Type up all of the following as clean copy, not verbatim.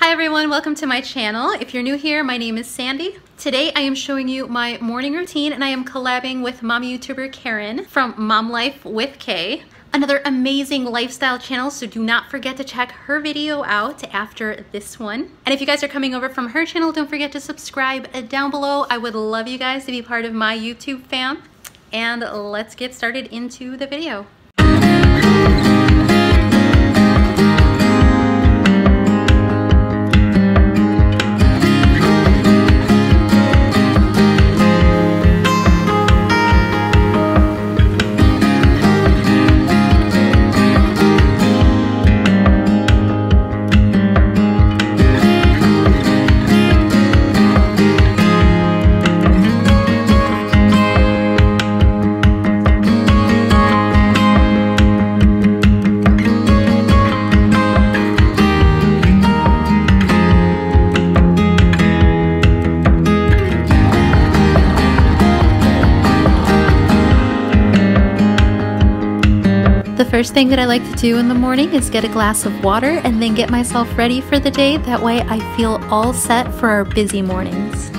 Hi everyone, welcome to my channel. If you're new here, my name is Sandy. Today I am showing you my morning routine and I am collabing with mommy YouTuber Karen from MomLifewithKay. Another amazing lifestyle channel, so do not forget to check her video out after this one. And if you guys are coming over from her channel, don't forget to subscribe down below. I would love you guys to be part of my YouTube fam. And let's get started into the video. The first thing that I like to do in the morning is get a glass of water and then get myself ready for the day. That way I feel all set for our busy mornings.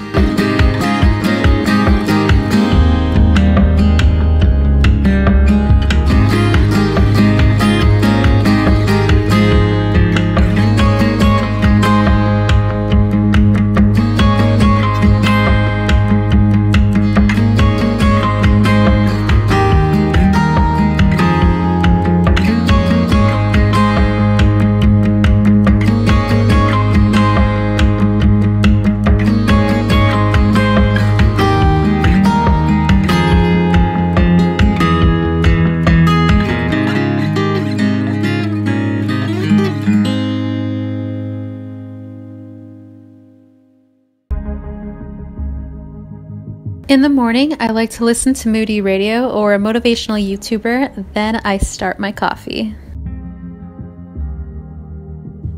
In the morning, I like to listen to Moody Radio or a motivational YouTuber, then I start my coffee.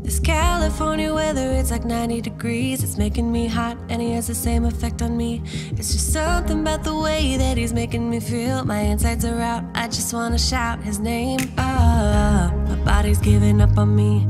This California weather, it's like 90 degrees. It's making me hot and he has the same effect on me. It's just something about the way that he's making me feel. My insides are out, I just want to shout his name. My body's giving up on me,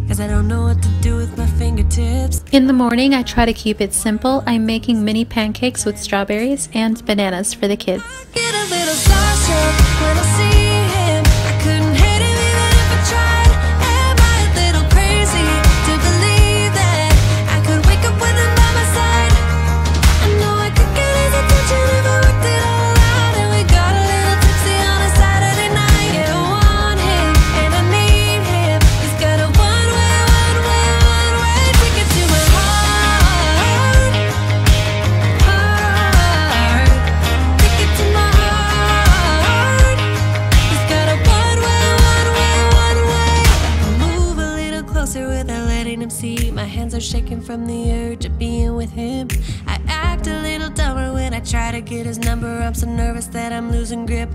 cause I don't know what to do with my fingertips. In the morning, I try to keep it simple. I'm making mini pancakes with strawberries and bananas for the kids. I get a little starstruck when I see him. I couldn't hate him even if I tried. Am I a little crazy to believe that I could wake up with him by my side? I know I could get his attention if I worked it all out. And we got a little tipsy on a Saturday night. Yeah, I want him and I need him. He's got a one-way ticket to my heart. Ticket to my heart. He's got a one-way. Move a little closer without letting him see. My hands are shaking from the urge of being with him. I act a little dumber when I try to get his number. I'm so nervous that I'm losing grip.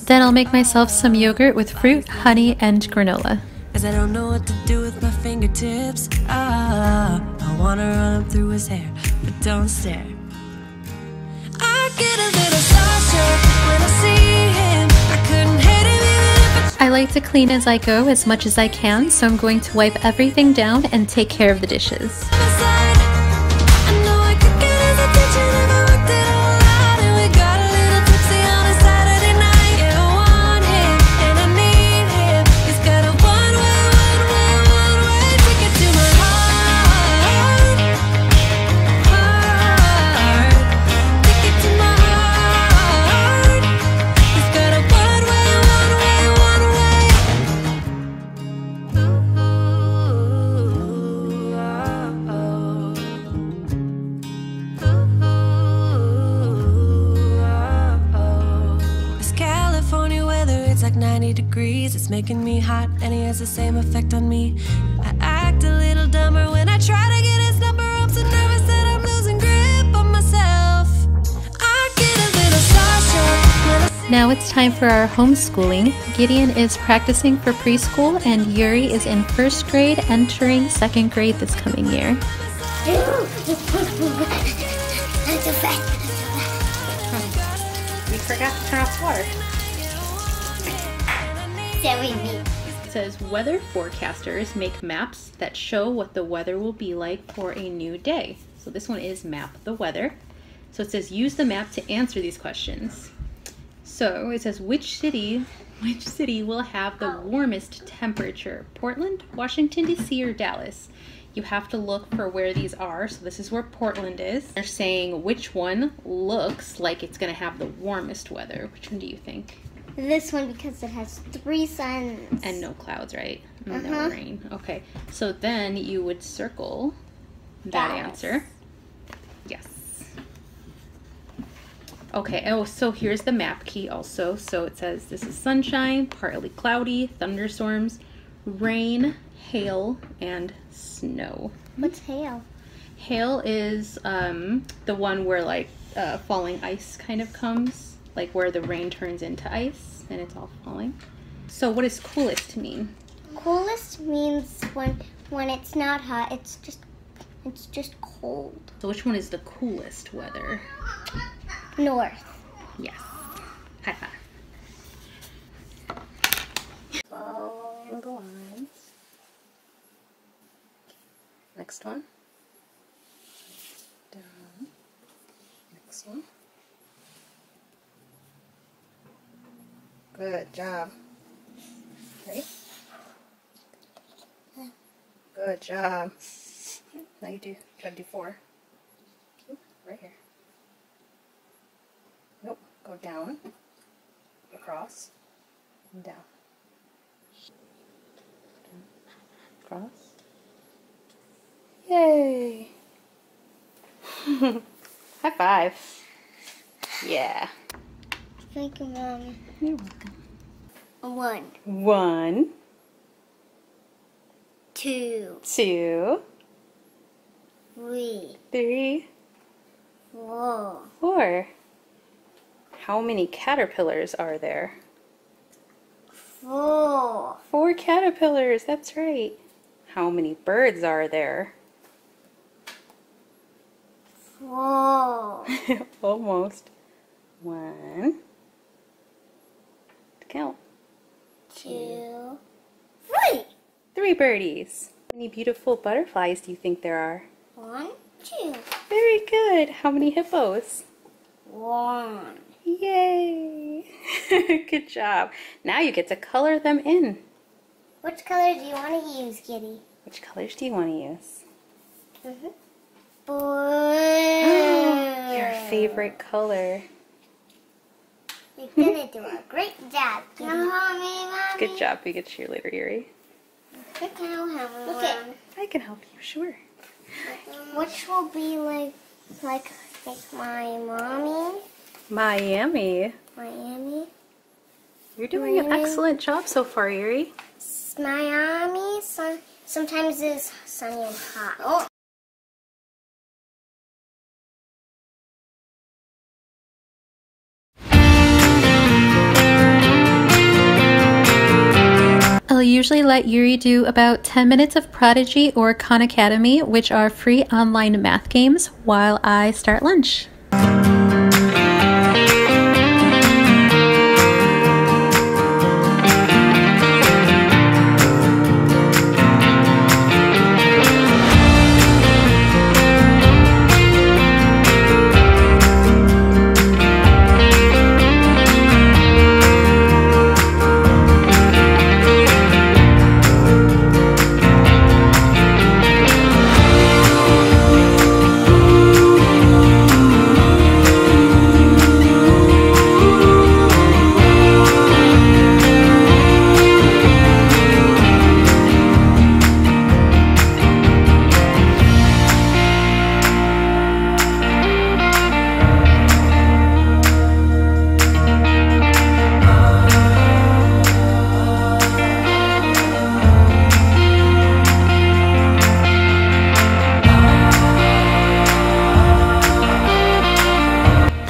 Then I'll make myself some yogurt with fruit, honey, and granola. Cause I don't know what to do with my fingertips. I wanna run through his hair, but don't stare. I get a little starstruck when I see him. I couldn't hate him even if I like to clean as I go as much as I can, so I'm going to wipe everything down and take care of the dishes. I side. I know I could get his attention if I worked it all out. And we got a little tipsy on a Saturday night. Yeah, I want him and I need him. He's got a one-way ticket to my heart. Ticket to my heart. He's got a one-way. This California weather, it's like 90 degrees. It's making me hot and he has the same effect on me. I act a little dumber when I try to get his number. I'm so nervous that I'm losing grip on myself. I get a little starstruck when I see. Now it's time for our homeschooling. Gideon is practicing for preschool and Yuri is in first grade, entering second grade this coming year. We forgot to turn off the water. Stay with me. says weather forecasters make maps that show what the weather will be like for a new day. So this one is map the weather. So it says use the map to answer these questions. So it says which city will have the warmest temperature? Portland, Washington DC, or Dallas? You have to look for where these are. So this is where Portland is. They're saying which one looks like it's gonna have the warmest weather. Which one do you think? This one, because it has 3 suns. And no clouds, right? No rain. Okay, so then you would circle that answer. Yes. Okay, oh, so here's the map key also. So it says this is sunshine, partly cloudy, thunderstorms, rain, hail, and snow. What's hail? Hail is the one where like falling ice kind of comes, like where the rain turns into ice and it's all falling. So what does coolest mean? Coolest means when it's not hot, it's just cold. So which one is the coolest weather? North. Yes. High five. Follow the lines. Next one. Down. Next one. Good job. Okay. Good job. Now you gotta do 4. Oop, right here. Nope. Go down. Across. And down. Across. Yay! High five. Yeah. Thank you, Mommy. You're welcome. 1, 1, 2, 2, 3, 3, 4, 4. How many caterpillars are there? 4, 4 caterpillars, that's right. How many birds are there? 4. Almost. 1. Count. 2, 3. 3 birdies. How many beautiful butterflies do you think there are? 1, 2. Very good. How many hippos? 1. Yay! Good job. Now you get to color them in. Which color do you want to use, Kitty? Which colors do you want to use? Blue. Your favorite color. You're gonna do a great job, Kitty. Mommy. Good job, being a cheerleader, Yuri. Okay. I can help you, sure. Which will be like my mommy? Miami. Miami. You're doing an excellent job so far, Yuri. Miami. Sometimes it's sunny and hot. Oh. I'll usually let Yuri do about 10 minutes of Prodigy or Khan Academy, which are free online math games, while I start lunch.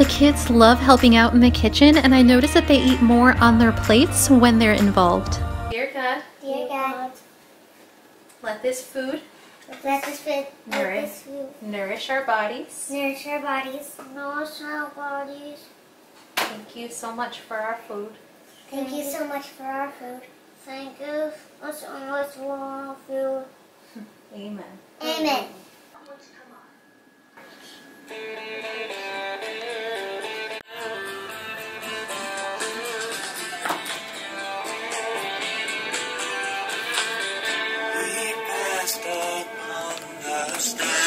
Kids love helping out in the kitchen, and I notice that they eat more on their plates when they're involved. Dear God, let this food nourish our bodies. Nourish our bodies. Thank you so much for our food. Thank you so much for our food. Thank you. Us on this wall. Amen. Amen.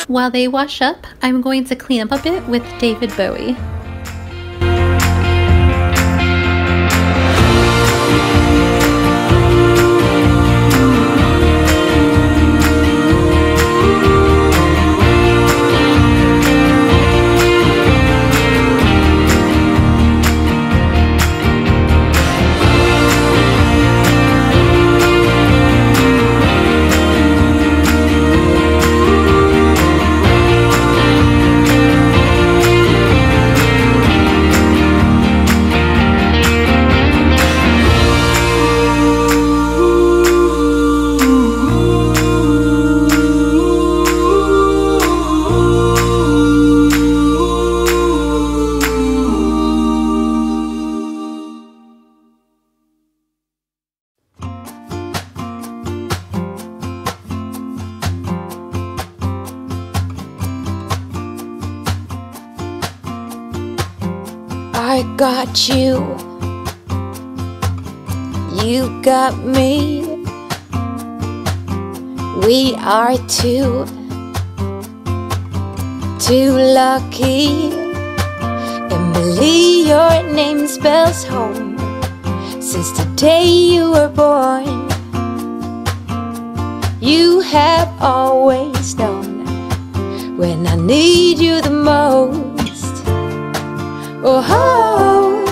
While they wash up, I'm going to clean up a bit with David Bowie. I got you, you got me. We are two lucky. Emily, your name spells home since the day you were born. You have always known when I need you the most. Oh ho,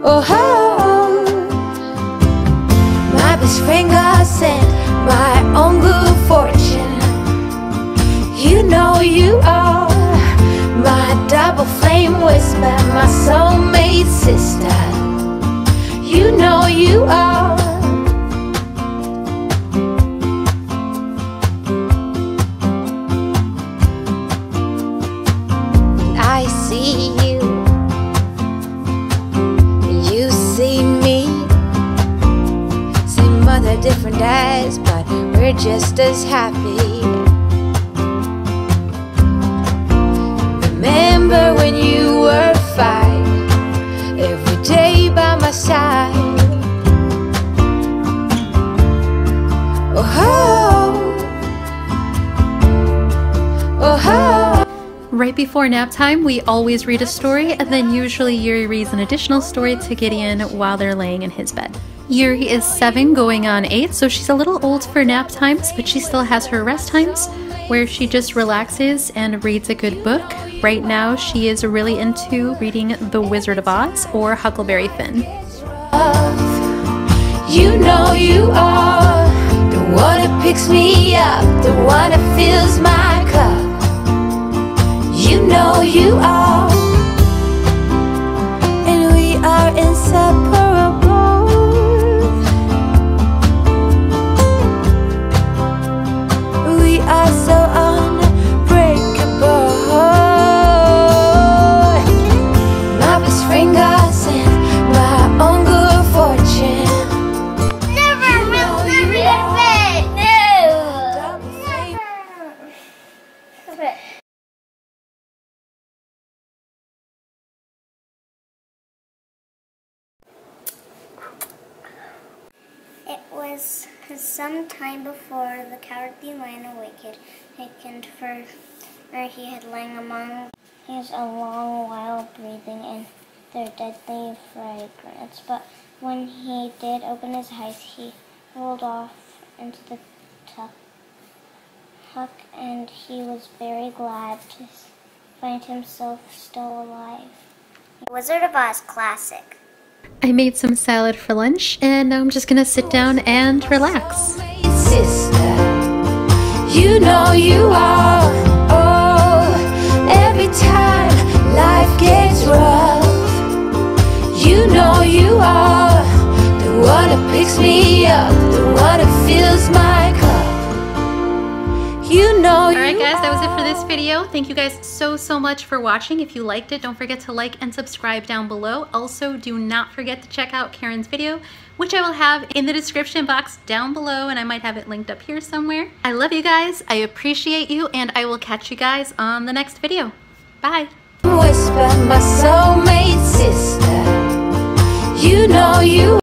oh ho. My best friend God sent my own good fortune. You know you are my double flame whisper, my soulmate sister. You know you are. I see you, you see me. Same mother, different dads, but we're just as happy. Remember when you were 5, every day by my side. Oh ho, oh ho. Right before nap time, we always read a story, and then usually Yuri reads an additional story to Gideon while they're laying in his bed. Yuri is 7 going on 8, so she's a little old for nap times, but she still has her rest times where she just relaxes and reads a good book. Right now, she is really into reading The Wizard of Oz or Huckleberry Finn. You know you are the one that picks me up, the one that fills my cup. You know you are, and we are inseparable. We are so unbreakable. My best friend God sent my own good fortune. Never Never. It was some time before the cowardly lion awakened, for he had lain among his a long while breathing in their deadly fragrance. But when he did open his eyes, he rolled off into the tuck, and he was very glad to find himself still alive. Wizard of Oz Classic. I made some salad for lunch, and now I'm just gonna sit down and relax. Sister, you know you are. Oh, every time life gets rough, you know you are the one that picks me up, the one that fills my cup. You know Alright guys, that was it for this video. Thank you guys so much for watching. If you liked it, don't forget to like and subscribe down below. Also, do not forget to check out Karen's video, which I will have in the description box down below, and I might have it linked up here somewhere. I love you guys, I appreciate you, and I will catch you guys on the next video. Bye! Whisper, my soulmate sister, you know you